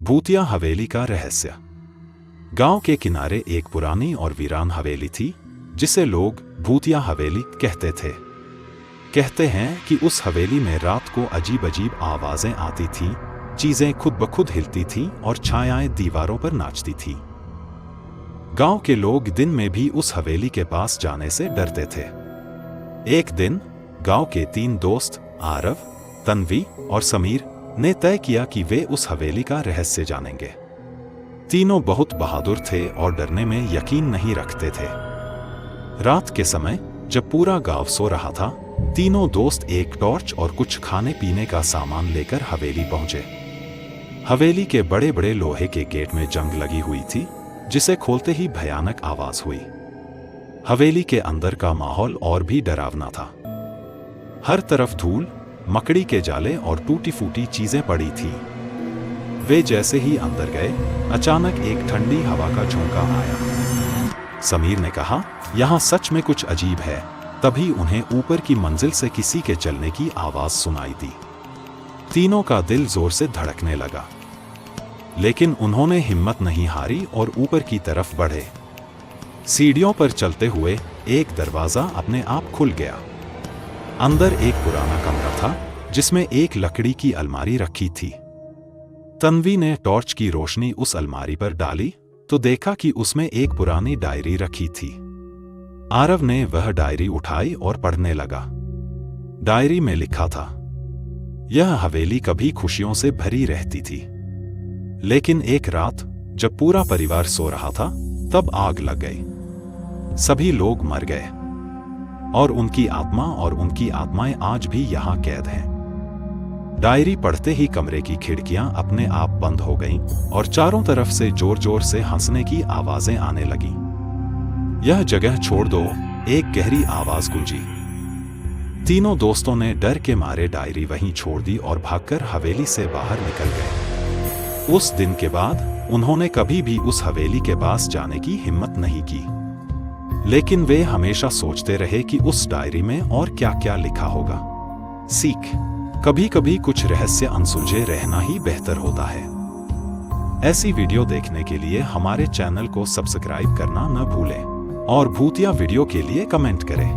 भूतिया हवेली का रहस्य। गांव के किनारे एक पुरानी और वीरान हवेली थी जिसे लोग भूतिया हवेली कहते थे। कहते हैं कि उस हवेली में रात को अजीब अजीब आवाजें आती थीं, चीजें खुद ब खुद हिलती थीं और छायाएं दीवारों पर नाचती थीं। गांव के लोग दिन में भी उस हवेली के पास जाने से डरते थे। एक दिन गांव के 3 दोस्त आरव, तन्वी और समीर ने तय किया कि वे उस हवेली का रहस्य जानेंगे। तीनों बहुत बहादुर थे और डरने में यकीन नहीं रखते थे। रात के समय जब पूरा गांव सो रहा था, तीनों दोस्त एक टॉर्च और कुछ खाने पीने का सामान लेकर हवेली पहुंचे। हवेली के बड़े बड़े लोहे के गेट में जंग लगी हुई थी, जिसे खोलते ही भयानक आवाज हुई। हवेली के अंदर का माहौल और भी डरावना था। हर तरफ धूल, मकड़ी के जाले और टूटी फूटी चीजें पड़ी थी। वे जैसे ही अंदर गए, अचानक एक ठंडी हवा का झोंका आया। समीर ने कहा, यहाँ सच में कुछ अजीब है। तभी उन्हें ऊपर की मंजिल से किसी के चलने की आवाज सुनाई दी। तीनों का दिल जोर से धड़कने लगा, लेकिन उन्होंने हिम्मत नहीं हारी और ऊपर की तरफ बढ़े। सीढ़ियों पर चलते हुए एक दरवाजा अपने आप खुल गया। अंदर एक पुराना कमरा था जिसमें एक लकड़ी की अलमारी रखी थी। तन्वी ने टॉर्च की रोशनी उस अलमारी पर डाली तो देखा कि उसमें एक पुरानी डायरी रखी थी। आरव ने वह डायरी उठाई और पढ़ने लगा। डायरी में लिखा था, यह हवेली कभी खुशियों से भरी रहती थी, लेकिन एक रात जब पूरा परिवार सो रहा था तब आग लग गई। सभी लोग मर गए और उनकी आत्माएं आज भी यहाँ कैद हैं। डायरी पढ़ते ही कमरे की खिड़कियां अपने आप बंद हो गईं और चारों तरफ से जोर जोर से हंसने की आवाजें आने लगीं। यह जगह छोड़ दो, एक गहरी आवाज गूंजी। तीनों दोस्तों ने डर के मारे डायरी वहीं छोड़ दी और भागकर हवेली से बाहर निकल गए। उस दिन के बाद उन्होंने कभी भी उस हवेली के पास जाने की हिम्मत नहीं की, लेकिन वे हमेशा सोचते रहे कि उस डायरी में और क्या क्या लिखा होगा। सीख, कभी कभी कुछ रहस्य अनसुलझे रहना ही बेहतर होता है। ऐसी वीडियो देखने के लिए हमारे चैनल को सब्सक्राइब करना न भूलें और भूतिया वीडियो के लिए कमेंट करें।